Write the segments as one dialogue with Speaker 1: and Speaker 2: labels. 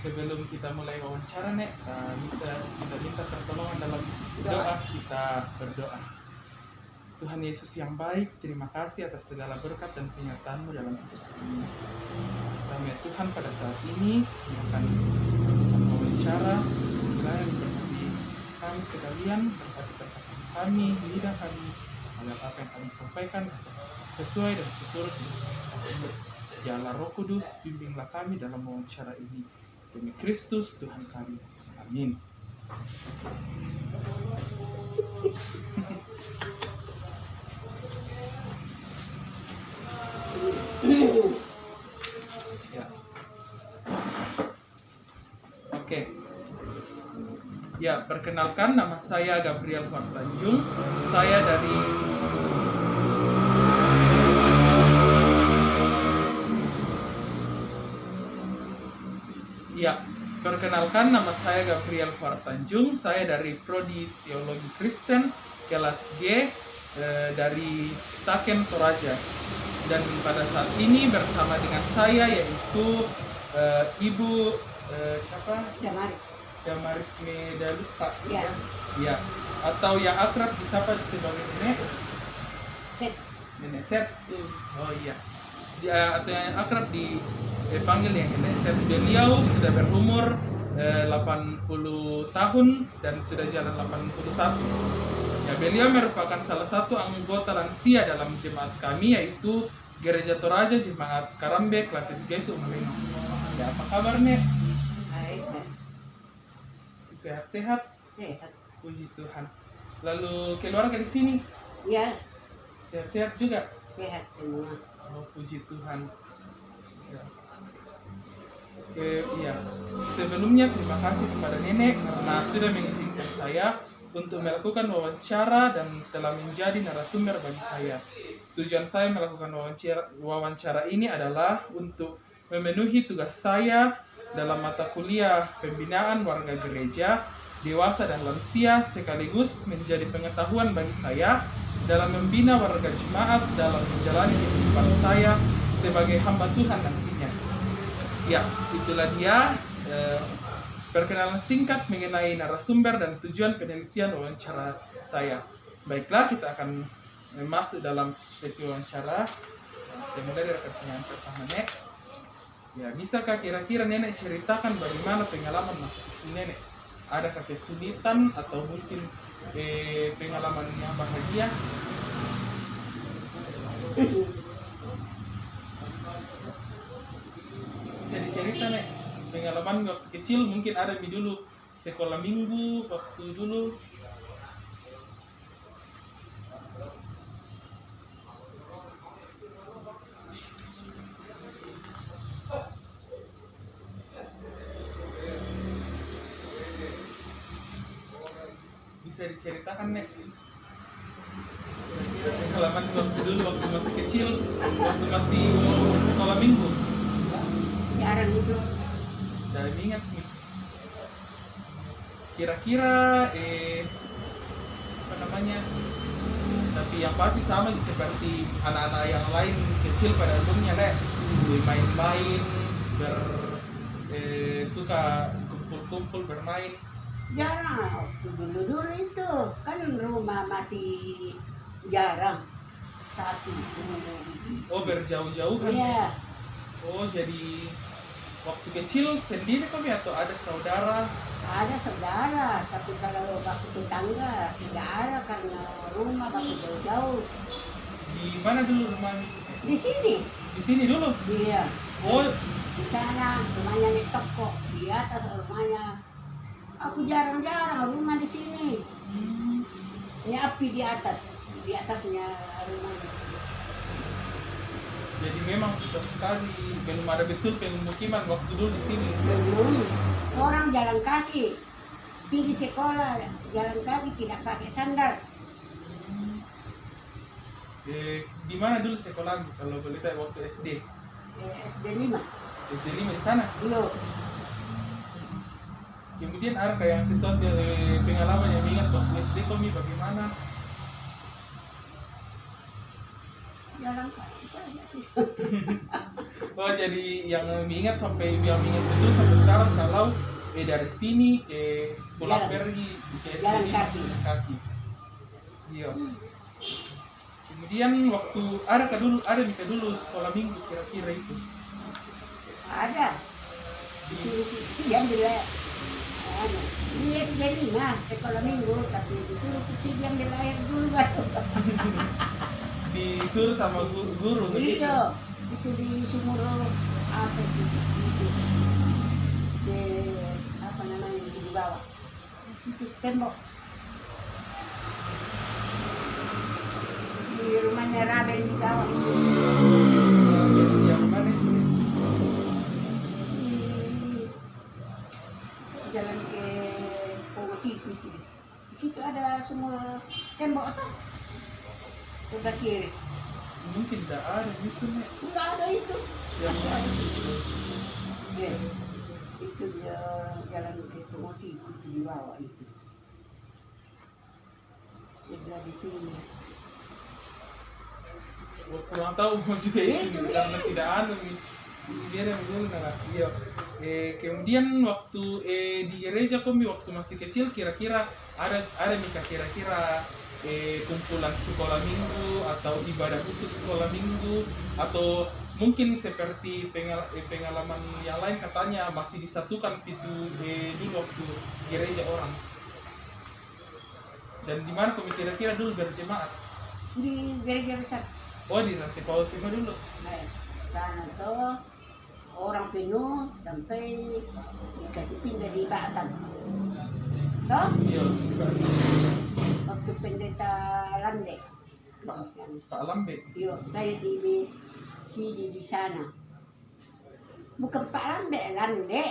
Speaker 1: Sebelum kita mulai wawancara nek, kita minta pertolongan dalam doa. Kita berdoa. Tuhan Yesus yang baik, terima kasih atas segala berkat dan penyertaan-Mu dalam hidup kami. Kami ya Tuhan, pada saat ini kami akan melakukan wawancara. Kiranya berkati kami sekalian, berkati perkataan kami, lidah kami, agar apa yang kami sampaikan sesuai dan seturut dengan Ya Allah Roh Kudus, bimbinglah kami dalam wawancara ini. Demi Kristus Tuhan kami. Amin. Ya. Oke. Ya, perkenalkan, nama saya Gabriel Huang Tanjung. Saya dari perkenalkan, nama saya Gabriel Huang Tanjung. Saya dari Prodi Teologi Kristen kelas G dari Staken Toraja. Dan pada saat ini bersama dengan saya yaitu Ibu siapa? Damaris Medalupa.
Speaker 2: Ya.
Speaker 1: Ya. Atau yang akrab disapa sebagai Nenek
Speaker 2: Set.
Speaker 1: Nenek Set. Oh iya. Atau yang akrab dipanggil yang Nenek Set. Beliau sudah berumur 80 tahun dan sudah jalan 81. Ya, beliau merupakan salah satu anggota lansia dalam jemaat kami, yaitu Gereja Toraja Jemaat Karambe Klasis Gesu Umalima. Ya, apa kabar nih?
Speaker 2: Baik.
Speaker 1: Sehat-sehat?
Speaker 2: Sehat.
Speaker 1: Puji Tuhan. Lalu keluarga di sini?
Speaker 2: Ya,
Speaker 1: Sehat-sehat juga?
Speaker 2: sehat semua.
Speaker 1: Oh, puji Tuhan. Ya. Oke, iya. Sebelumnya terima kasih kepada Nenek karena sudah mengizinkan saya untuk melakukan wawancara dan telah menjadi narasumber bagi saya. Tujuan saya melakukan wawancara ini adalah untuk memenuhi tugas saya dalam mata kuliah pembinaan warga gereja, dewasa dan lansia, sekaligus menjadi pengetahuan bagi saya dalam membina warga jemaat dalam menjalani kehidupan saya sebagai hamba Tuhan nantinya. Ya, itulah dia perkenalan singkat mengenai narasumber dan tujuan penelitian wawancara saya. Baiklah, kita akan masuk dalam sesi wawancara. Semoga dari pertanyaan pertama, Nek. Ya, bisakah kira-kira Nenek ceritakan bagaimana pengalaman masa kecil Nenek? Adakah kesulitan atau mungkin pengalaman yang bahagia? Jadi cerita Nek, pengalaman waktu kecil mungkin ada dulu sekolah minggu waktu dulu. Bisa diceritakan Nek? Pengalaman waktu dulu waktu masih kecil, waktu masih sekolah minggu.
Speaker 2: Jarang itu.
Speaker 1: Dari ingat nih. Kira-kira apa namanya? Tapi yang pasti sama sih seperti anak-anak yang lain kecil pada umumnya Nek. Main-main, suka kumpul-kumpul bermain.
Speaker 2: Jarang. Waktu dulu itu kan rumah masih jarang. Satu.
Speaker 1: Oh, berjauh-jauhan.
Speaker 2: Iya.
Speaker 1: Oh, jadi waktu kecil sendiri kami atau ada saudara?
Speaker 2: Ada saudara, tapi kalau waktu tetangga tidak ada karena rumah waktu jauh-jauh.
Speaker 1: Di mana dulu rumahnya?
Speaker 2: Di sini.
Speaker 1: Di sini dulu?
Speaker 2: Iya.
Speaker 1: Oh,
Speaker 2: Di sana rumahnya di toko, di atas rumahnya. Aku jarang-jarang rumah di sini. Ini api di atasnya rumahnya.
Speaker 1: jadi memang susah sekali. Belum ada betul pemukiman waktu dulu di sini.
Speaker 2: Belum. Orang jalan kaki, pergi sekolah jalan kaki tidak pakai sandal.
Speaker 1: Di mana dulu sekolah kalau boleh tahu waktu SD?
Speaker 2: SD 5.
Speaker 1: SD 5 di sana.
Speaker 2: Belum.
Speaker 1: Kemudian ada kayak sesuatu pengalaman yang ingat waktu SD kami bagaimana?
Speaker 2: Jalan kaki saja.
Speaker 1: Oh jadi yang mengingat sampai yang mengingat betul sampai sekarang kalau dari sini ke Pulau
Speaker 2: Jalan.
Speaker 1: Pergi ke
Speaker 2: Jalan
Speaker 1: SD
Speaker 2: kaki.
Speaker 1: kaki. Iya. Kemudian waktu ada nikah dulu sekolah minggu kira-kira itu.
Speaker 2: Ada. Disuruh diambil ini jadi sekolah minggu tapi disuruh diambil air dulu baru.
Speaker 1: Disuruh sama guru begitu.
Speaker 2: Iya, itu di sumur apa itu? Di apa namanya di bawah. Itu tembok. Di rumahnya Raben di bawah.
Speaker 1: Jadi yang mana itu?
Speaker 2: Di jalan ke Pogoti itu. Di situ ada sumur tembok atau sebelah kiri.
Speaker 1: Mungkin tidak ada gitu nih.
Speaker 2: Enggak ada itu.
Speaker 1: Yang mana?
Speaker 2: Ya, itu dia jalan ke Pogoti itu di bawah itu. Sebelah di sini.
Speaker 1: Kurang tahu juga itu
Speaker 2: Itu,
Speaker 1: karena tidak ada nih. Dia yang dulu nggak. Iya. Kemudian waktu di gereja kami waktu masih kecil kira-kira ada nikah kira-kira kumpulan sekolah minggu atau ibadah khusus sekolah minggu atau mungkin seperti pengalaman yang lain katanya masih disatukan itu dulu waktu gereja orang. Dan di mana kami kira-kira dulu berjemaat?
Speaker 2: Di gereja besar.
Speaker 1: Oh di Rantai Pausima dulu.
Speaker 2: Nah, sana tuh orang penuh sampai dikasih pindah di Batam. Toh,
Speaker 1: Iya,
Speaker 2: waktu pendeta Lande.
Speaker 1: Pak Lambe.
Speaker 2: Iya, saya di sini di sana. Bukan Pak Lambe, Lande.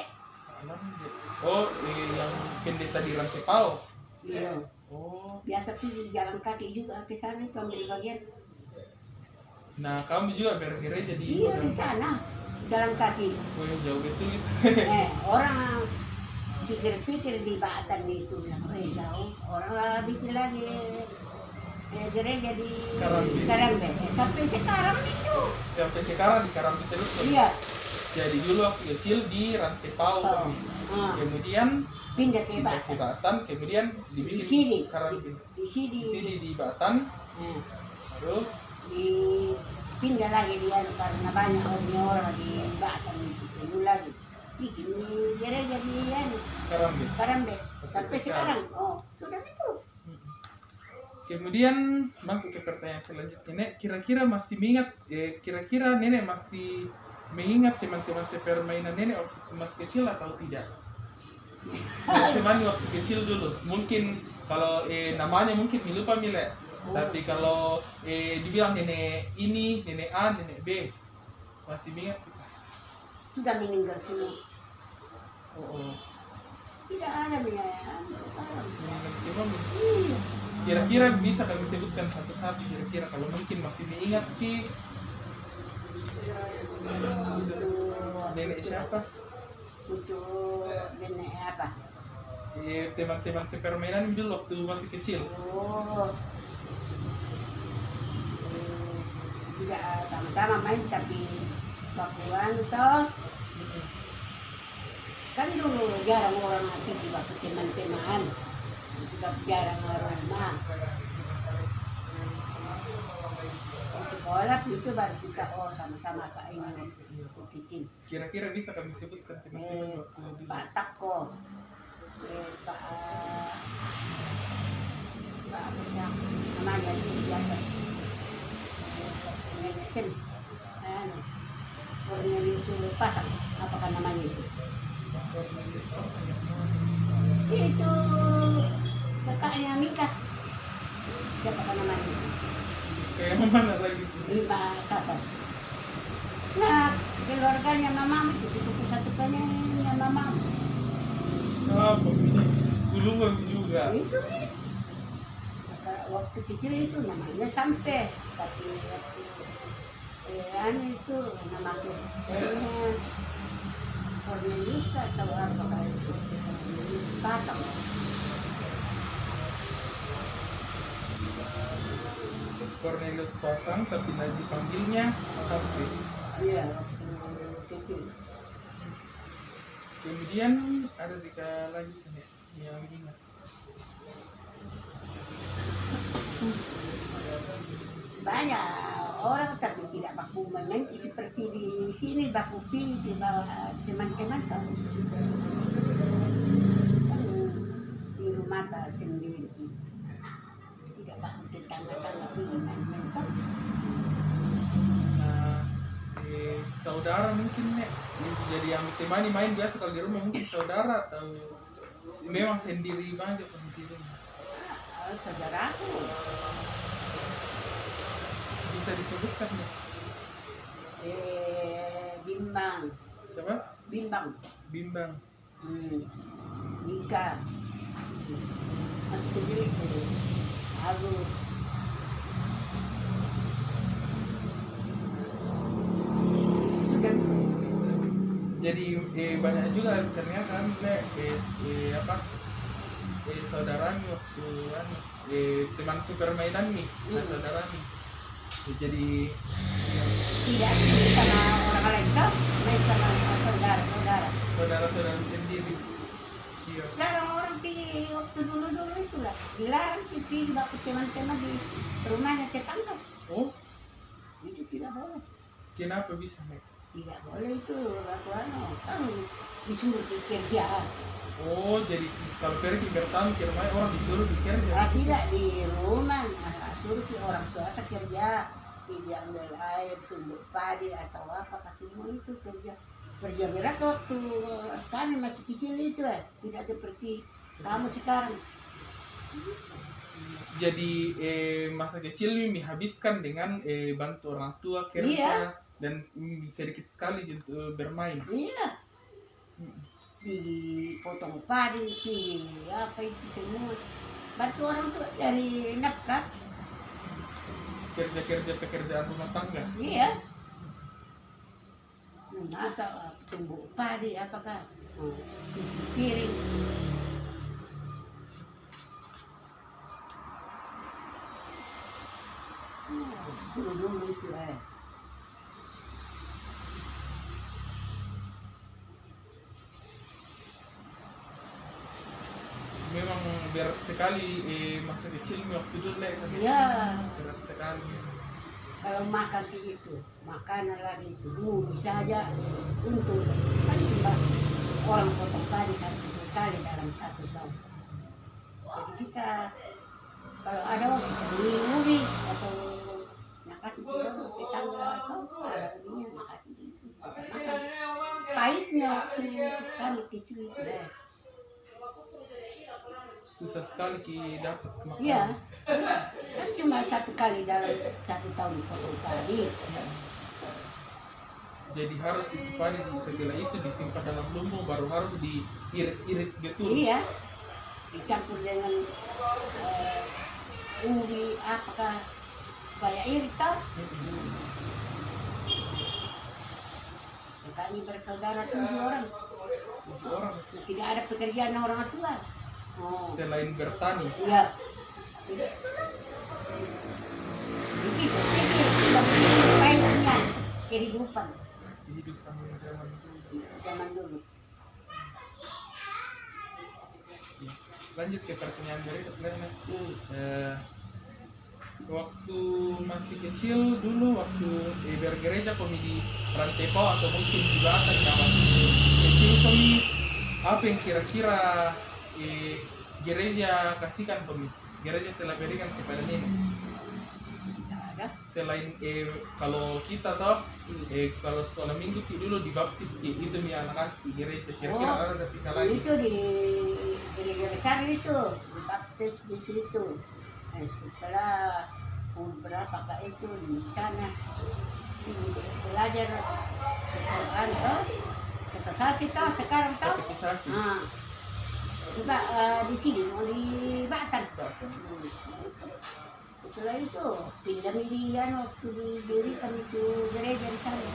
Speaker 1: Pak Lambe. Oh, yang pendeta di Rantai Pau.
Speaker 2: Iya.
Speaker 1: Oh,
Speaker 2: Biasa tuh jalan kaki juga ke sana itu ambil bagian.
Speaker 1: nah kamu juga bergereja di
Speaker 2: Iya di sana jalan kaki.
Speaker 1: Oh, yang jauh betul itu.
Speaker 2: Orang pikir-pikir di Batam itu bilang, jauh. Orang bikin lagi gereja di
Speaker 1: Karambe.
Speaker 2: Karambe. Sampai sekarang itu.
Speaker 1: Sampai sekarang di Karambi terus.
Speaker 2: Iya.
Speaker 1: Jadi dulu waktu kecil di Rantai Pau kami. Kemudian
Speaker 2: Pindah ke
Speaker 1: pindah ke
Speaker 2: Batam.
Speaker 1: Batan, kemudian
Speaker 2: Di
Speaker 1: dibikin
Speaker 2: sini.
Speaker 1: Karambi.
Speaker 2: Di sini.
Speaker 1: Di sini di Batan,
Speaker 2: Eh,
Speaker 1: terus
Speaker 2: di pindah lagi dia karena banyak orang di Batam itu. Dulu lagi. Bikin di gereja di
Speaker 1: Karambi.
Speaker 2: Karambe. Sampai sekarang. Oh, sudah itu.
Speaker 1: Kemudian masuk ke pertanyaan selanjutnya, Nek, kira-kira masih mengingat, kira-kira Nenek masih mengingat teman-teman sepermainan Nenek waktu masih kecil atau tidak? Teman waktu kecil dulu, mungkin kalau namanya mungkin lupa Mile, tapi kalau dibilang nenek ini, nenek A, nenek B, masih mengingat?
Speaker 2: Sudah meninggal semua.
Speaker 1: Oh,
Speaker 2: Tidak ada biaya.
Speaker 1: mengingat semua.
Speaker 2: Iya.
Speaker 1: Kira-kira bisa kami sebutkan satu-satu kira-kira kalau mungkin masih mengingat sih nenek siapa?
Speaker 2: Untuk nenek apa?
Speaker 1: Teman-teman sepermainan dulu waktu masih kecil.
Speaker 2: Oh, tidak sama-sama main tapi bakuan toh. Kan dulu jarang orang aktif waktu teman-teman. Sudah jarang orang mah. Di sekolah itu baru kita sama-sama Kak ini waktu kecil.
Speaker 1: Kira-kira bisa kami sebutkan teman-teman waktu dulu.
Speaker 2: Pak Tako, Pak apa sih namanya itu biasa, Sen, Cornelius Pasang, apakah namanya itu? Itu kakaknya Mika, siapa namanya?
Speaker 1: Kayak mana lagi?
Speaker 2: Lima kasar. Nah, keluarganya Mama itu satu-satunya Mama.
Speaker 1: Apa? Dulu kami juga.
Speaker 2: Itu nih. Waktu kecil itu namanya sampai, tapi waktu itu nama Cornelius atau apa kayak itu? Pasang.
Speaker 1: Cornelius Pasang tapi nanti dipanggilnya sampai.
Speaker 2: Iya, waktu
Speaker 1: Kemudian ada tiga lagi nih yang ingat.
Speaker 2: Banyak orang tapi tidak baku main seperti di sini baku pilih di bawah teman-teman kan di rumah tak sendiri tidak baku tetangga-tangga pilih main-main kan.
Speaker 1: Nah, saudara mungkin nih jadi yang temani main biasa kalau di rumah mungkin saudara atau memang sendiri banget pemikirannya.
Speaker 2: Saudaraku
Speaker 1: Bisa disebutkan nih
Speaker 2: bimbang
Speaker 1: siapa?
Speaker 2: bimbang
Speaker 1: Bimbang.
Speaker 2: Nika masih kecil itu Agus sudah
Speaker 1: Jadi banyak juga ternyata kan apa saudarami waktu teman supermainan nih saudarami. Jadi
Speaker 2: tidak sama orang lain kau main sama saudara-saudara.
Speaker 1: saudara-saudara sendiri. Iya.
Speaker 2: Larang orang pergi waktu dulu-dulu itu lah dilarang pergi baku teman-teman di rumahnya tetangga
Speaker 1: Oh,
Speaker 2: itu tidak boleh.
Speaker 1: kenapa bisa nih?
Speaker 2: Tidak boleh itu baku kan disuruh kerja.
Speaker 1: Oh, jadi kalau pergi bertamu ke rumah orang disuruh bekerja.
Speaker 2: Tidak di rumah suruh si orang tua kerja dia ambil air tumbuk padi atau apa semua itu kerja berat waktu kami masih kecil itu tidak seperti kamu sekarang.
Speaker 1: Jadi masa kecil Mimi habiskan dengan bantu orang tua kerja dan sedikit sekali untuk bermain.
Speaker 2: Iya, dipotong padi, apa itu semua bantu orang tua dari nafkah.
Speaker 1: Kerja-kerja pekerjaan rumah tangga.
Speaker 2: Iya. Masak tumbuk padi apakah cuci piring. Dulu itu
Speaker 1: Memang berat sekali masa kecil waktu dulu
Speaker 2: ya
Speaker 1: berat sekali.
Speaker 2: kalau makan itu makanan lagi itu bisa aja untuk kan cuma orang potong padi satu kali dalam satu tahun. Jadi kita kalau ada orang beli atau makan itu tetangga atau ada punya makan itu kita makan pahitnya waktu kami kecil itu
Speaker 1: Susah sekali dapat makan.
Speaker 2: iya kan cuma satu kali dalam satu tahun potong padi.
Speaker 1: Jadi harus itu padi setelah itu disimpan dalam lumbung baru harus diirit-irit betul.
Speaker 2: Iya dicampur dengan ubi apakah supaya irit tau. Kami bersaudara 7 orang.
Speaker 1: Orang
Speaker 2: Tidak ada pekerjaan orang tua. Oh.
Speaker 1: selain bertani.
Speaker 2: Iya. Begitu. Sudah baiknya kehidupan
Speaker 1: Kehidupan zaman dulu.
Speaker 2: zaman dulu.
Speaker 1: Lanjut ke pertanyaan berikutnya. Waktu masih kecil dulu waktu bergereja kami di Rantepau atau mungkin di Batam zaman kecil kami apa yang kira-kira gereja kasihkan kami, gereja telah berikan kepada nenek
Speaker 2: Tidak ada.
Speaker 1: selain kalau kita toh kalau sekolah minggu itu dulu dibaptis itu mi anak kasih gereja kira-kira ada tiga lagi.
Speaker 2: Itu di gereja besar itu dibaptis di situ. Setelah berapa kak itu di sana belajar Quran toh katekisasi toh sekarang toh.
Speaker 1: Katekisasi.
Speaker 2: Coba di sini mau di Batam. Setelah itu pindah milian waktu didirikan itu gereja di sana.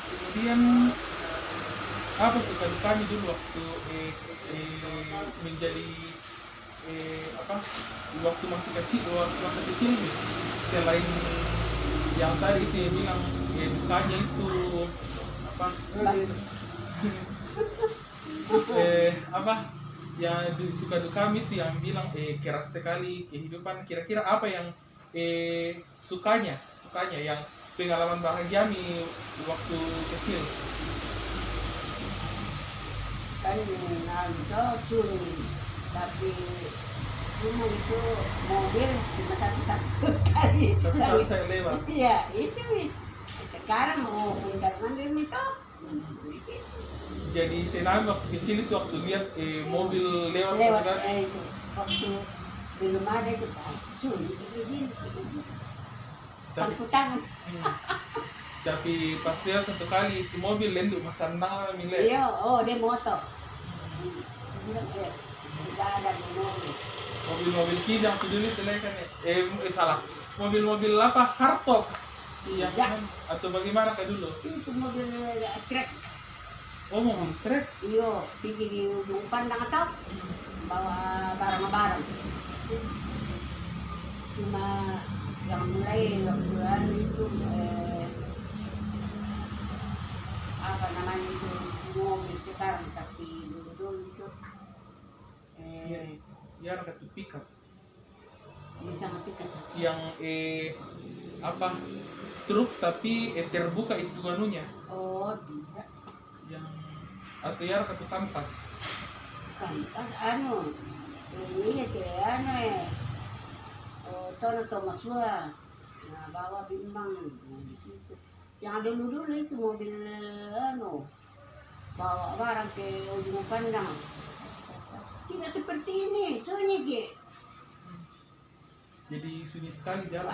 Speaker 1: Kemudian apa suka kami dulu waktu menjadi waktu masih kecil nih, selain yang tadi itu yang bilang dukanya itu apa apa yang suka duka itu yang bilang keras sekali kehidupan. Kira-kira apa yang sukanya yang pengalaman bahagia mi waktu kecil?
Speaker 2: Kan itu suruh, tapi rumah itu mobil cuma satu kali.
Speaker 1: Satu saat saya lewat.
Speaker 2: Iya, itu Mi. Sekarang mau mondar-mandir itu.
Speaker 1: Jadi senang waktu kecil itu waktu lihat mobil lewat
Speaker 2: Lewat
Speaker 1: kan?
Speaker 2: itu waktu belum ada itu kan sulit begini
Speaker 1: Tapi,
Speaker 2: sapu tangan.
Speaker 1: tapi pas lihat satu kali itu mobil lenduk masandang milet.
Speaker 2: Iya, oh dia motor. Bilang tidak ada di mobil.
Speaker 1: Mobil-mobil kijang tuh dulu itu kan salah. Mobil-mobil apa? Hardtop. Iya
Speaker 2: Tidak.
Speaker 1: kan? Atau bagaimana kah dulu?
Speaker 2: Itu mobil truk.
Speaker 1: Oh, mobil truk.
Speaker 2: Iya, pergi di ujung pandang atau bawa barang-barang. Cuma yang mulai waktuan itu apa namanya itu mobil sekarang, tapi dulu itu
Speaker 1: Ya, kata pickup
Speaker 2: ini sangat dekat.
Speaker 1: yang apa? Truk tapi terbuka itu anunya.
Speaker 2: Oh tidak,
Speaker 1: Yang atau ya kata kampas.
Speaker 2: kan anu ini Tono Tomasua, nah bawa bimbang gitu. Yang dulu itu mobil bawa barang ke ujung pandang. Tidak seperti ini, sunyi Ki.
Speaker 1: Jadi sunyi sekali jalan.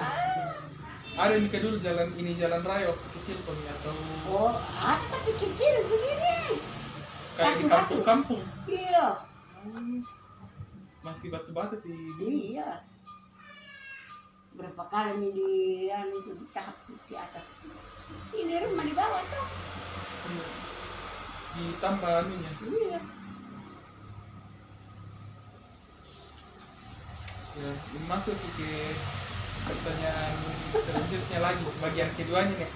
Speaker 1: Ada nih dulu jalan ini jalan raya waktu kecil kok atau
Speaker 2: Oh, ada tapi kecil begini.
Speaker 1: kayak di
Speaker 2: Batu-batu.
Speaker 1: kampung-kampung
Speaker 2: Iya,
Speaker 1: masih batu-batu di dulu.
Speaker 2: iya. Berapa kali nih di itu di tahap di atas. Ini rumah di bawah tuh.
Speaker 1: Iya. Ditambah anunya.
Speaker 2: Iya.
Speaker 1: Ya, ini masuk ke pertanyaan selanjutnya lagi, bagian keduanya nih.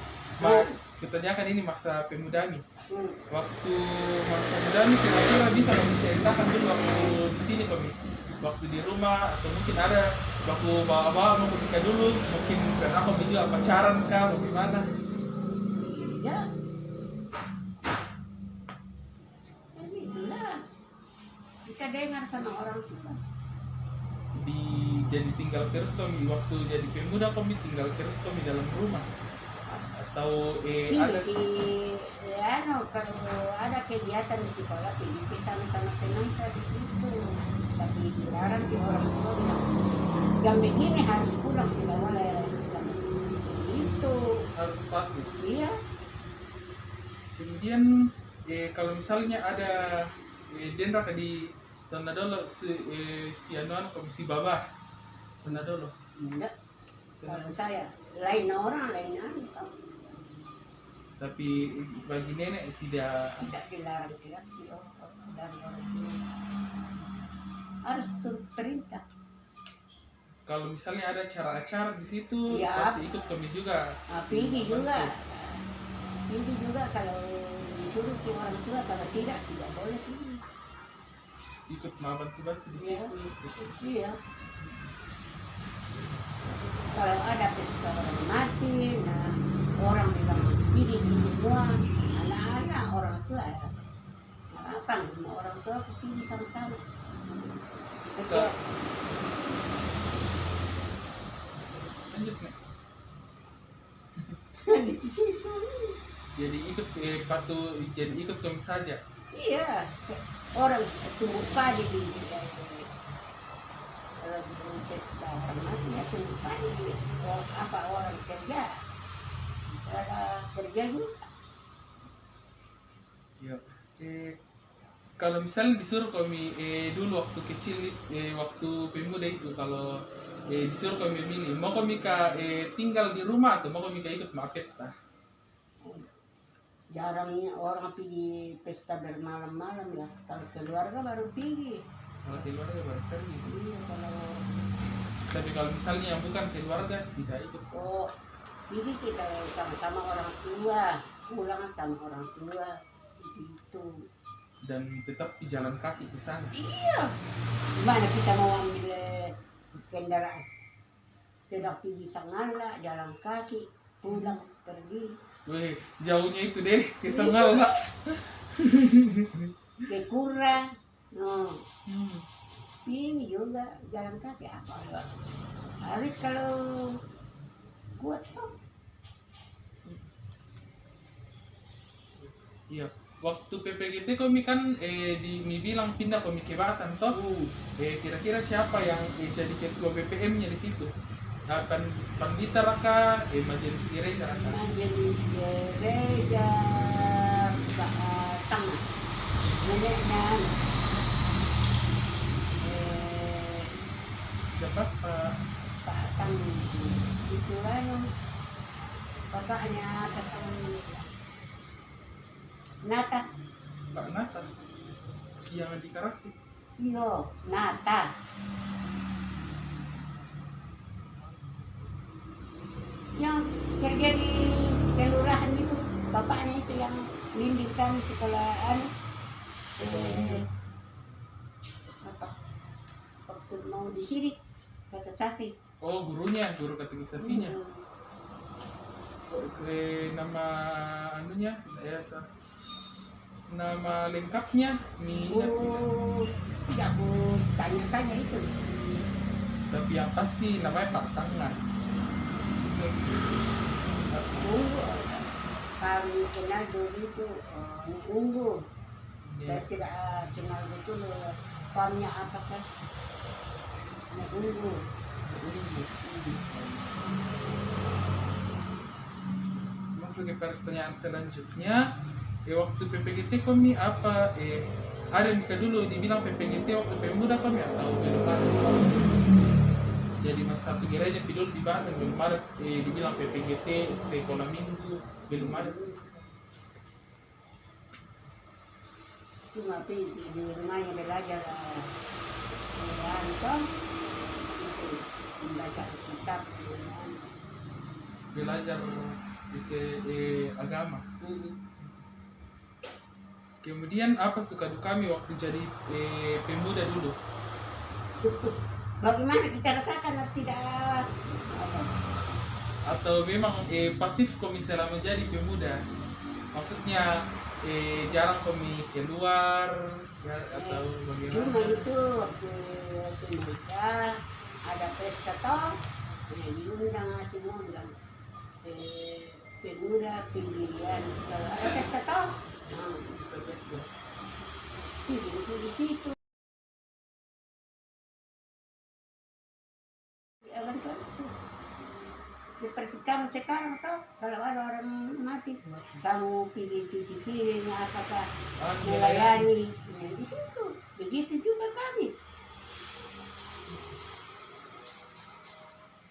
Speaker 1: Kutanyakan ini masa pemuda nih. Waktu masa pemuda nih kira-kira bisa kamu ceritakan dulu waktu di sini kami, waktu di rumah atau mungkin ada waktu bawa-bawa mau nikah dulu, mungkin karena kamu juga pacaran kah, bagaimana?
Speaker 2: Iya. Jadi itulah. Kita dengar sama orang tua.
Speaker 1: Jadi tinggal terus kami waktu jadi pemuda kami tinggal terus kami dalam rumah atau ada
Speaker 2: Kalau ada kegiatan di sekolah pergi ke sana sama teman di situ, tapi dilarang di orang tua bilang jam begini harus pulang, tidak boleh jam itu.
Speaker 1: harus patuh.
Speaker 2: Iya,
Speaker 1: Kemudian kalau misalnya ada dendra di Tonadolo si anuan komisi babah Tonadolo.
Speaker 2: enggak. Kalau saya lain orang lain anu,
Speaker 1: Tapi bagi nenek tidak.
Speaker 2: tidak dilarang tidak dari orang tua. Harus turut perintah.
Speaker 1: Kalau misalnya ada acara-acara di situ
Speaker 2: Ya.
Speaker 1: pasti ikut kami juga.
Speaker 2: Pergi juga. Pergi juga kalau disuruh ke orang tua, kalau tidak boleh pergi.
Speaker 1: Ikut bantu-bantu di
Speaker 2: Iya.
Speaker 1: situ.
Speaker 2: Iya. Kalau ada pesta orang mati, nah orang bilang pilih semua, anak-anak orang tua ada. Harapan semua orang tua pilih sama-sama.
Speaker 1: Ka- Lanjut nih.
Speaker 2: Di situ.
Speaker 1: Jadi ikut jadi ikut kami saja.
Speaker 2: Iya. Orang tumbuh padi di kalau di pesta orang mati ya tumbuh padi. Apa orang kerja? Ada kerja juga.
Speaker 1: Ya. Kalau misalnya disuruh kami dulu waktu kecil waktu pemuda itu kalau disuruh kami milih mau kami tinggal di rumah atau mau kami ikut pesta.
Speaker 2: Jarangnya orang pergi pesta bermalam-malam ya. Kalau keluarga baru pergi.
Speaker 1: Kalau keluarga baru pergi.
Speaker 2: Iya, kalau
Speaker 1: Tapi kalau misalnya yang bukan keluarga tidak ikut.
Speaker 2: oh Jadi kita sama-sama orang tua, pulang sama orang tua, itu.
Speaker 1: Dan tetap jalan kaki ke sana.
Speaker 2: Iya. Gimana kita mau ambil kendaraan? Tidak pergi Sangala, jalan kaki, pulang pergi.
Speaker 1: Wih, jauhnya itu deh, ke Sangala.
Speaker 2: Ke Kura, no.
Speaker 1: Hmm.
Speaker 2: Ini juga jalan kaki apa? Harus kalau kuat toh.
Speaker 1: Iya, waktu PPGT kami kan mi bilang pindah kami ke Batam toh. Kira-kira siapa yang jadi ketua BPM-nya di situ? Akan Pandita Raka, Majelis Gereja Raka.
Speaker 2: Majelis Gereja Tengah. Neneknya
Speaker 1: Siapa?
Speaker 2: Pak Tang itu lalu bapaknya Tang Nata.
Speaker 1: Pak Nata. Yang di Karasi.
Speaker 2: Iyo, Nata. Yang kerja di kelurahan itu, bapaknya itu yang bimbingkan sekolahan. Apa? Waktu mau disidik, kata Sati.
Speaker 1: Oh, gurunya, guru katekisasinya. Nama anunya, ya sah. Nama lengkapnya
Speaker 2: Oh, tidak aku tanya-tanya itu.
Speaker 1: tapi yang pasti namanya Pak Tangan.
Speaker 2: Kami kenal dulu itu Nek Ungu. Saya
Speaker 1: Ya,
Speaker 2: tidak kenal betul farmnya apa kan. Nek Ungu.
Speaker 1: masuk ke pertanyaan selanjutnya. Waktu PPGT kami apa? Ada Mika dulu dibilang PPGT waktu pemuda kami atau belum ada. Jadi masa satu gereja pidul di Batam belum ada dibilang PPGT sekolah minggu belum ada.
Speaker 2: Cuma pergi di rumahnya belajar Anton itu membaca kitab.
Speaker 1: Belajar agama. Kemudian apa suka duka kami waktu jadi pemuda dulu?
Speaker 2: Bagaimana kita rasakan atau tidak?
Speaker 1: Atau memang pasif kami selama menjadi pemuda? Maksudnya jarang kami keluar ya, atau
Speaker 2: Cuma
Speaker 1: bagaimana?
Speaker 2: itu waktu menikah ada pesta toh, diundang semua bilang pemuda pilihan kalau ada pesta toh, di situ. Ya kan toh, seperti kamu sekarang toh, kalau ada orang mati, kamu pilih cuci piring apakah melayani, nah, di situ. Begitu juga kami.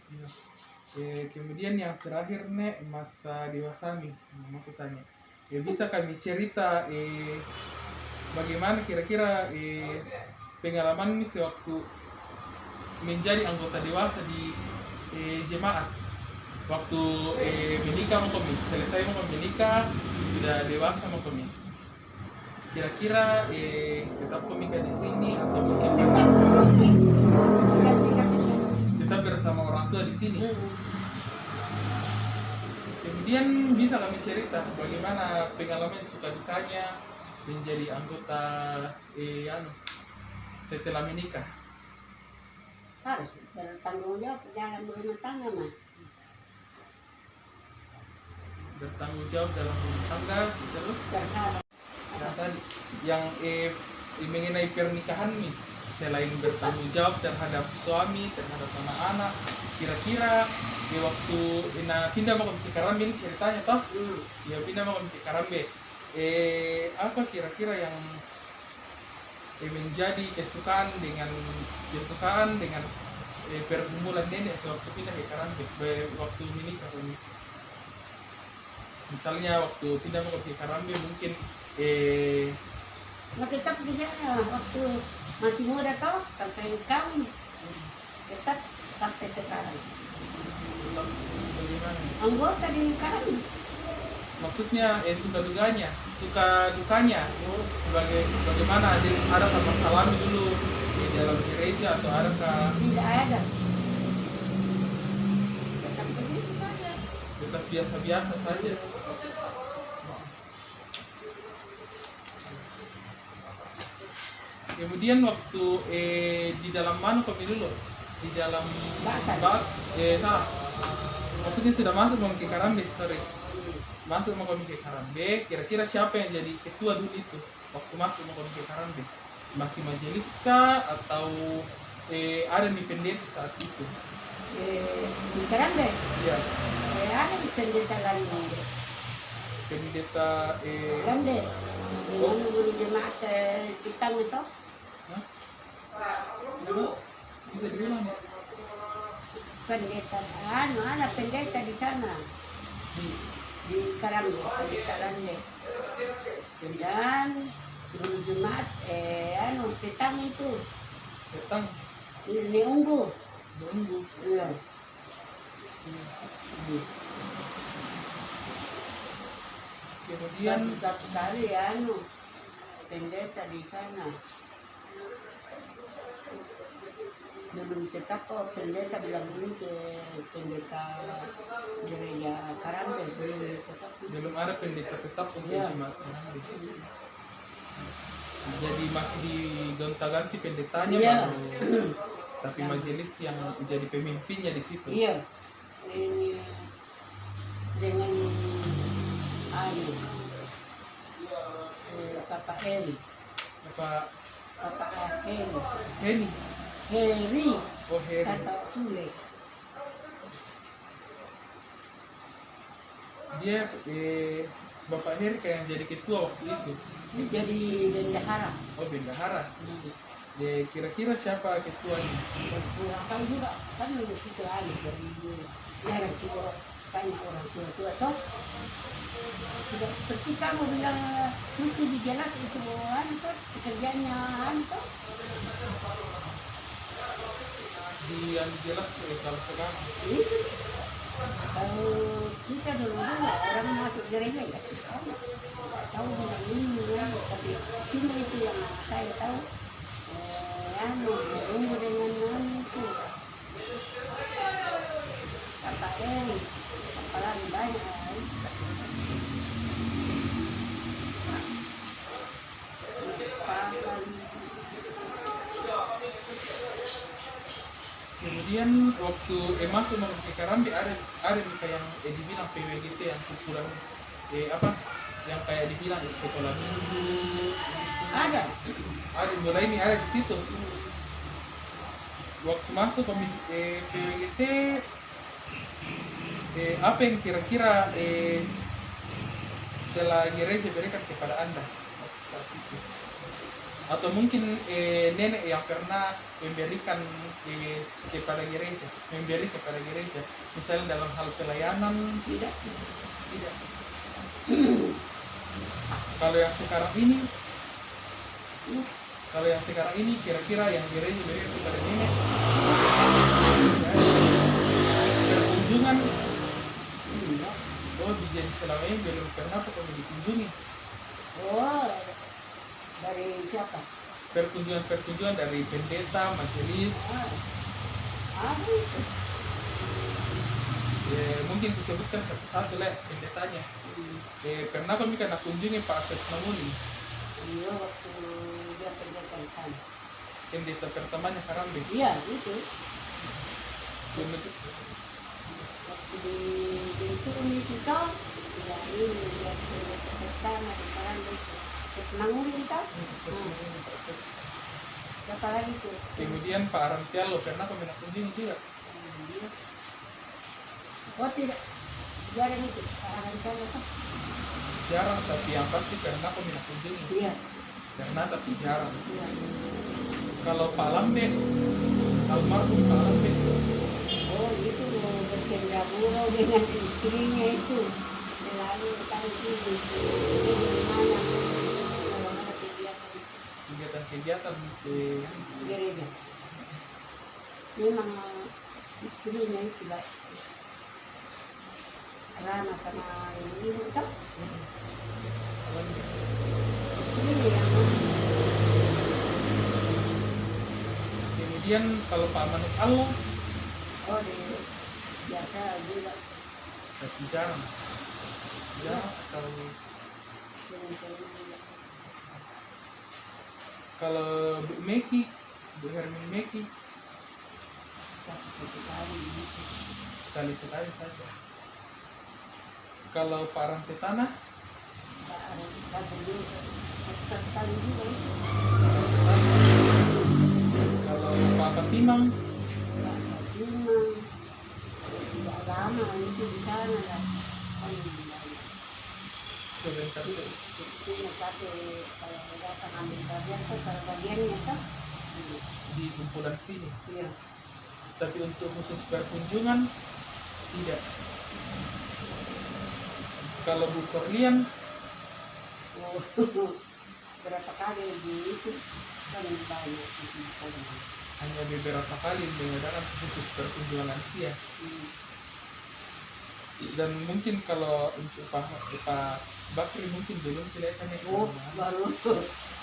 Speaker 1: Ya. Kemudian yang terakhir nek masa dewasa nih, mau aku tanya. Bisa kami cerita bagaimana kira-kira pengalaman nih sewaktu menjadi anggota dewasa di jemaat. Waktu menikah mau kami, selesai mau kami menikah, sudah dewasa mau kami. Kira-kira tetap kami di sini atau mungkin tetap bersama orang tua di sini. Kemudian bisa kami cerita bagaimana pengalaman suka dukanya menjadi anggota setelah menikah.
Speaker 2: Harus bertanggung jawab dalam rumah tangga mah.
Speaker 1: Bertanggung jawab dalam rumah tangga, terus
Speaker 2: Terhadap
Speaker 1: nah, tadi yang mengenai pernikahan nih, selain bertanggung jawab terhadap suami, terhadap anak-anak, kira-kira di waktu pindah mau ke Karambe ini ceritanya toh, ya pindah mau ke Karambe, apa kira-kira yang menjadi kesukaan dengan pergumulan nenek sewaktu pindah ke Karambe waktu menikah ini. Misalnya waktu pindah mau ke Karambe mungkin
Speaker 2: nah, tetap di sana waktu masih muda toh sampai kawin tetap sampai sekarang.
Speaker 1: gimana?
Speaker 2: Anggota di kami.
Speaker 1: Maksudnya suka dukanya bagaimana, ada sama salami dulu di dalam gereja atau adakah
Speaker 2: Tidak ada. Tetap begitu saja.
Speaker 1: tetap biasa-biasa saja? Kemudian waktu di dalam mana pemilu lo? Di dalam
Speaker 2: Bakar.
Speaker 1: salah. Maksudnya sudah masuk mau ke Karambe, sorry. Masuk mau ke Karambe, kira-kira siapa yang jadi ketua dulu itu? Waktu masuk mau ke Karambe, masih majelis kah atau ada nih pendeta saat itu?
Speaker 2: Di Karambe.
Speaker 1: Iya,
Speaker 2: Ada di pendeta lain.
Speaker 1: pendeta
Speaker 2: Karambe. Dengan menunggu jemaat kita itu.
Speaker 1: Hah? Bisa diulang ya?
Speaker 2: Pendeta, ada pendeta di sana. Di Karambe, di Karambe. Dan menunggu jemaat, petang itu.
Speaker 1: Datang,
Speaker 2: Ini ungu.
Speaker 1: nunggu.
Speaker 2: Iya.
Speaker 1: Kemudian
Speaker 2: Satu kali pendeta di sana. Belum tetap kok pendeta bilang dulu ke pendeta gereja Karambe belum tetap.
Speaker 1: belum ada pendeta tetap untuk
Speaker 2: Iya.
Speaker 1: jemaat Karambe. Jadi masih digonta-ganti pendetanya
Speaker 2: Iya.
Speaker 1: baru. Tapi majelis yang jadi pemimpinnya di situ.
Speaker 2: Iya. Ini dengan Papa Heri.
Speaker 1: Apa
Speaker 2: Papa Heri.
Speaker 1: Heni?
Speaker 2: Heri.
Speaker 1: Oh Heni.
Speaker 2: Kata Sule.
Speaker 1: Dia Bapak Heri kayak yang jadi ketua waktu itu.
Speaker 2: Jadi bendahara.
Speaker 1: Oh bendahara. Ya kira-kira siapa ketuanya?
Speaker 2: Kurang tahu juga kan itu dari daerah tua banyak orang tua toh tidak seperti kamu bilang mesti dijelas itu toh pekerjaannya toh
Speaker 1: Di yang jelas kalau sekarang
Speaker 2: itu kalau kita dulu orang masuk gereja ya tahu bilang ini tapi cuma itu yang saya tahu berumur dengan itu kata apalagi banyak
Speaker 1: kemudian waktu masuk mau ke Karambe ada kayak yang dibilang PWGT yang kurang apa yang kayak dibilang sekolah minggu
Speaker 2: ada
Speaker 1: mulai ini ada di situ. Waktu masuk PWGT apa yang kira-kira telah gereja berikan kepada Anda waktu saat itu? Atau mungkin nenek yang pernah memberikan kepada gereja, misalnya dalam hal pelayanan?
Speaker 2: tidak
Speaker 1: Tidak. Kalau yang sekarang ini kira-kira yang gereja berikan kepada nenek berkunjungan. Oh jadi selama ini belum pernah pokoknya dikunjungi.
Speaker 2: oh dari siapa
Speaker 1: Perkunjungan dari pendeta, majelis.
Speaker 2: ada itu
Speaker 1: Mungkin disebutkan satu-satu lah pendetanya. Pernah kami kena kunjungi Pak Asep Namuli,
Speaker 2: iya waktu dia kerja di sana
Speaker 1: pendeta pertamanya Karambe.
Speaker 2: iya itu
Speaker 1: Kemudian
Speaker 2: waktu di turun di situ ya ini dia pertama di sana Semangun kita siapa lagi tuh
Speaker 1: kemudian Pak Aramtialo pernah kami kena kunjungi juga.
Speaker 2: oh tidak jarang itu orang sana tuh
Speaker 1: Jarang tapi yang pasti pernah kami kena kunjungi.
Speaker 2: iya
Speaker 1: Pernah tapi jarang.
Speaker 2: iya
Speaker 1: Kalau Pak Lambe, almarhum Pak Lambe,
Speaker 2: oh itu bercanda dengan istrinya itu selalu tahu itu gimana
Speaker 1: kegiatan-kegiatan
Speaker 2: gereja memang istrinya itu baik Rana sama ini kan
Speaker 1: Alhamdulillah.
Speaker 2: ini yang
Speaker 1: Kemudian kalau Pak Manuk Allah,
Speaker 2: oh di biasa juga
Speaker 1: tapi jarang. Jarang kalau
Speaker 2: film-film
Speaker 1: kalau Bu Meki, Bu Hermin Meki
Speaker 2: satu kali gitu.
Speaker 1: sekali saja. Kalau Pak Rantai Tanah,
Speaker 2: Nggak ada satu juga satu kali juga itu.
Speaker 1: kalau Pak Patimang,
Speaker 2: Nggak memang nggak lama itu di sana kan. Oh, iya.
Speaker 1: sebentar saja.
Speaker 2: Ini satu kalau datang ambil bagian tuh kalau bagiannya tuh
Speaker 1: Di kumpulan sini.
Speaker 2: iya
Speaker 1: Tapi untuk khusus berkunjungan tidak. Kalau Bu Korlian
Speaker 2: oh, berapa kali di itu kan banyak itu orang.
Speaker 1: hanya beberapa kali mengadakan khusus berkunjungan lansia. Dan mungkin kalau untuk Pak Bakri mungkin belum kelihatannya
Speaker 2: Oh baru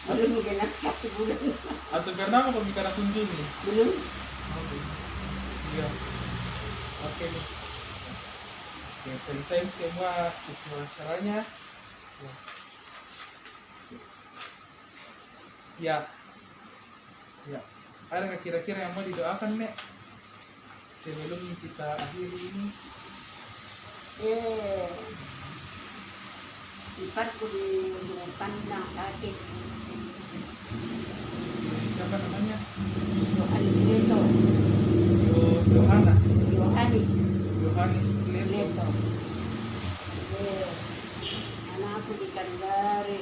Speaker 2: belum genap 1 bulan
Speaker 1: atau karena apa pembicara kunjungi.
Speaker 2: belum.
Speaker 1: Iya. Oke nih. Oke, selesai semua sesi wawancaranya. Ya. Ya. Ada nggak kira-kira yang mau didoakan, Nek? Sebelum kita akhiri ini.
Speaker 2: Iparku di ujung pandang sakit
Speaker 1: Siapa namanya?
Speaker 2: Yohanes Leto
Speaker 1: Yohana.
Speaker 2: Yohanes
Speaker 1: Yohanes Leto.
Speaker 2: Leto anakku di Kendari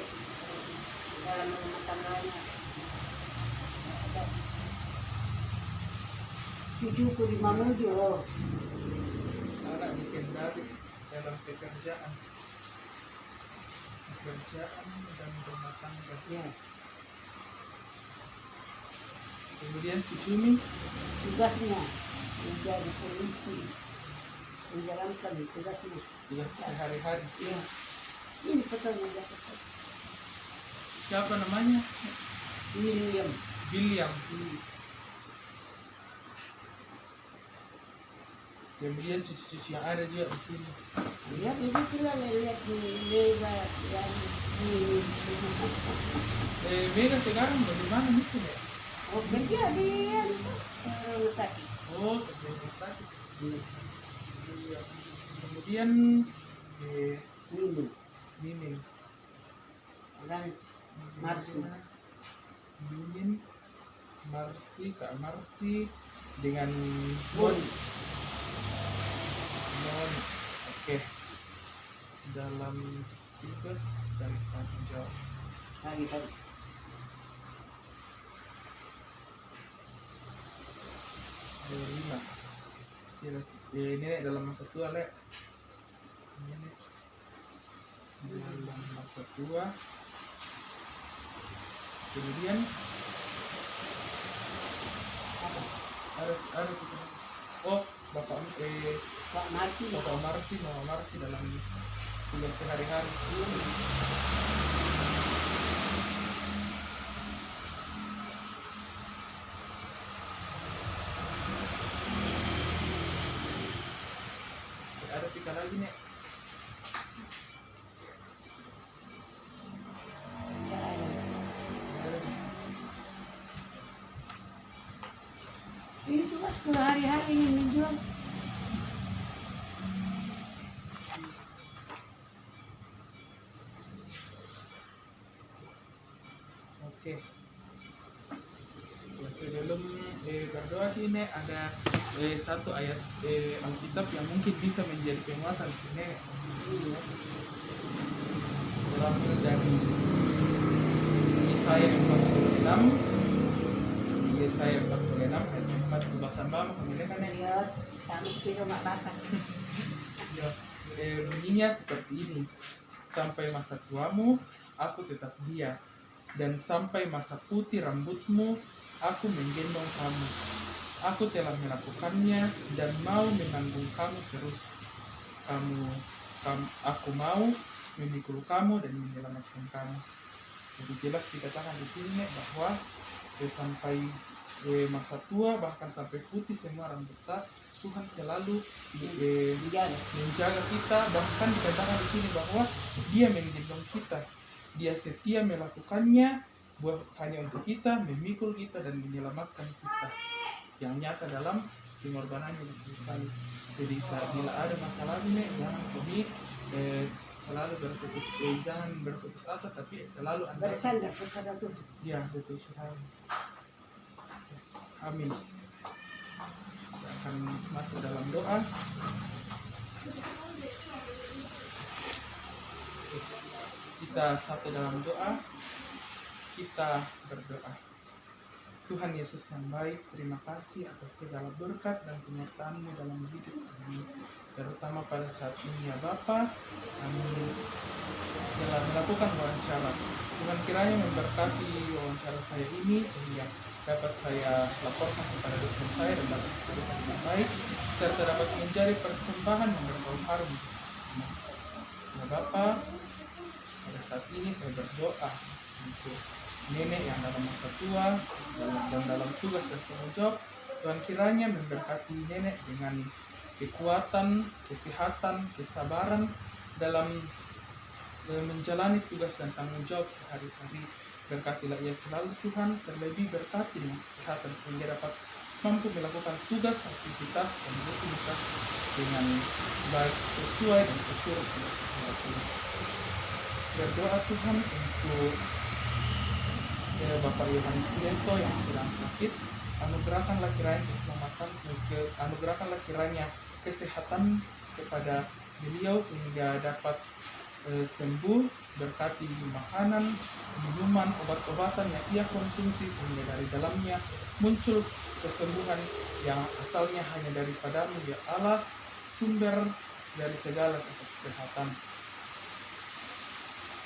Speaker 2: dalam rumah tangganya ada cucuku di Mamuju
Speaker 1: Anak di Kendari dalam pekerjaan dan rumah tangga.
Speaker 2: ya
Speaker 1: Kemudian Cucumi
Speaker 2: tugasnya menjadi polisi menjalankan tugasnya
Speaker 1: tugas sehari-hari.
Speaker 2: ya ini fotonya dia foto
Speaker 1: Siapa namanya?
Speaker 2: William
Speaker 1: William. Kemudian cucu-cucu yang ada juga di sini.
Speaker 2: ya begitu lah lihat di Lega yang di
Speaker 1: Mega sekarang bagaimana itu ya?
Speaker 2: oh kerja di rumah sakit
Speaker 1: Oh, kerja di sakit. Iya. Kemudian
Speaker 2: Mimi
Speaker 1: Mimin.
Speaker 2: dan Marsi
Speaker 1: Mimin, Marsi, Kak Marsi dengan
Speaker 2: Bon
Speaker 1: Non. Oke. Dalam tugas dan tanggung jawab.
Speaker 2: lagi tadi
Speaker 1: Lima. Ini Nek, dalam masa tua, Lek. Ini Nek. Dalam masa tua. Kemudian ada kita. Oh, Bapak
Speaker 2: Pak Marsi
Speaker 1: Bapak Marsi, Mama Marsi dalam tugas sehari-hari. Ada pika lagi, Nek.
Speaker 2: ini tuh hari-hari ini jual
Speaker 1: Oke. Ya, sebelum berdoa ini ada satu ayat Alkitab yang mungkin bisa menjadi penguatan ini. Berambil dari Yesaya 46 ayat 4 bahasan Bama kemudian kan yang
Speaker 2: lihat kami di rumah batas
Speaker 1: ya, bunyinya seperti ini. Sampai masa tuamu aku tetap dia, dan sampai masa putih rambutmu aku menggendong kamu. Aku telah melakukannya dan mau menanggung kamu terus. Kamu aku mau memikul kamu dan menyelamatkan kamu. Jadi jelas dikatakan di sini bahwa sampai masa tua, bahkan sampai putih semua rambut kita, Tuhan selalu menjaga kita. Bahkan dikatakan di sini bahwa Dia menggendong kita, Dia setia melakukannya hanya untuk kita, memikul kita dan menyelamatkan kita, yang nyata dalam pengorbanannya di kayu salib. Jadi bila ada masalah ini, jangan kami selalu jangan berputus asa, tapi selalu
Speaker 2: bersandar kepada Tuhan.
Speaker 1: Ya, betul sekali. Amin. Kita akan masuk dalam doa. Kita satu dalam doa. Kita berdoa. Tuhan Yesus yang baik, terima kasih atas segala berkat dan penyertaan-Mu dalam hidup kami, terutama pada saat ini ya Bapa. Kami telah melakukan wawancara. Tuhan kiranya memberkati wawancara saya ini sehingga dapat saya laporkan kepada dosen saya dan dapat kehidupan yang baik, serta dapat menjadi persembahan yang berbau harum. Ya Bapa, pada saat ini saya berdoa untuk nenek yang dalam masa tua dan dalam tugas dan tanggung jawab. Tuhan kiranya memberkati nenek dengan kekuatan, kesehatan, kesabaran dalam menjalani tugas dan tanggung jawab sehari-hari. Berkatilah ia selalu Tuhan, terlebih berkati kesehatan sehingga dapat mampu melakukan tugas, aktivitas, dan rutinitas dengan baik, sesuai dan seturut dengan kehendak Tuhan. Berdoa Tuhan untuk Bapak Yohanes Liento yang sedang sakit, anugerahkanlah kiranya keselamatan, anugerahkanlah kiranya kesehatan kepada beliau sehingga dapat sembuh, berkati makanan, minuman, obat-obatan yang ia konsumsi sehingga dari dalamnya muncul kesembuhan yang asalnya hanya daripada-Mu ya Allah, sumber dari segala kesehatan.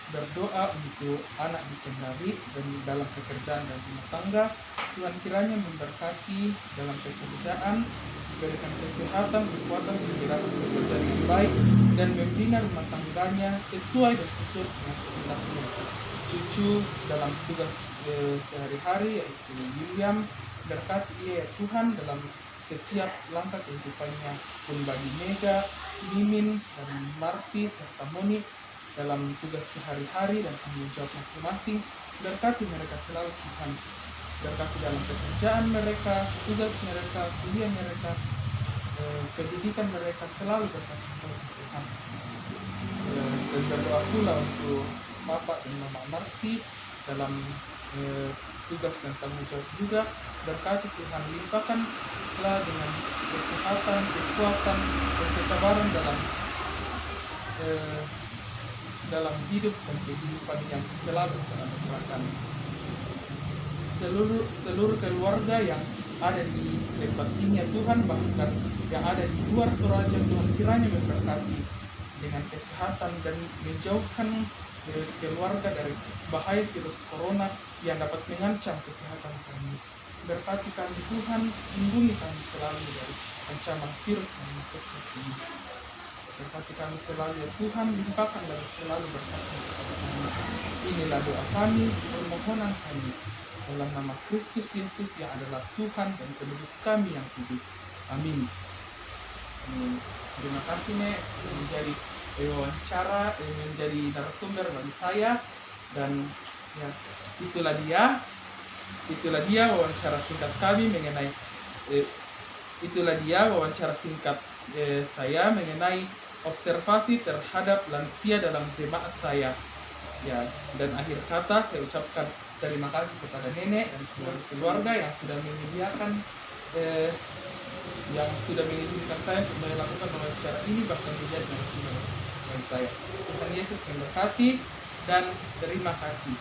Speaker 1: Berdoa untuk anak dikendali dan dalam pekerjaan dan rumah tangga. Tuhan kiranya memberkati dalam pekerjaan, berikan kesehatan, kekuatan sehingga dapat bekerja dengan baik dan membina rumah tangganya sesuai dan seturut dengan kehendak-Mu. Cucu dalam tugas sehari-hari yaitu William, berkati ia ya Tuhan dalam setiap langkah kehidupannya, pun bagi Mega, Mimin, dan Marsi serta Moni dalam tugas sehari-hari dan tanggung jawab masing-masing. Berkati mereka selalu Tuhan, berkati dalam pekerjaan mereka, tugas mereka, kuliah mereka, pendidikan mereka, selalu berkati Tuhan. Dan berdoa pula untuk Bapak dan Mama Marsi dalam tugas dan tanggung jawab juga. Berkati Tuhan, limpahkanlah dengan kesehatan, kekuatan, dan kesabaran dalam hidup dan kehidupan yang selalu teranugerahkan. Seluruh keluarga yang ada di tempat ini ya Tuhan, bahkan yang ada di luar Toraja, Tuhan kiranya memberkati dengan kesehatan dan menjauhkan keluarga dari bahaya virus corona yang dapat mengancam kesehatan kami. Berkati kami Tuhan, lindungi kami selalu dari ancaman virus yang mematikan ini. Berkati kami selalu ya Tuhan, limpahkanlah selalu berkat kepada kami. Inilah doa kami, permohonan kami, dalam nama Kristus Yesus yang adalah Tuhan dan Penebus kami yang hidup. Amin. Terima kasih Nek menjadi wawancara, menjadi narasumber bagi saya. Dan ya, itulah dia wawancara singkat kami mengenai saya mengenai observasi terhadap lansia dalam jemaat saya. Ya, dan akhir kata saya ucapkan terima kasih kepada nenek dan seluruh keluarga yang sudah menyediakan yang sudah mengizinkan saya untuk melakukan wawancara ini, bahkan menjadi narasumber bagi saya. Tuhan Yesus memberkati dan terima kasih.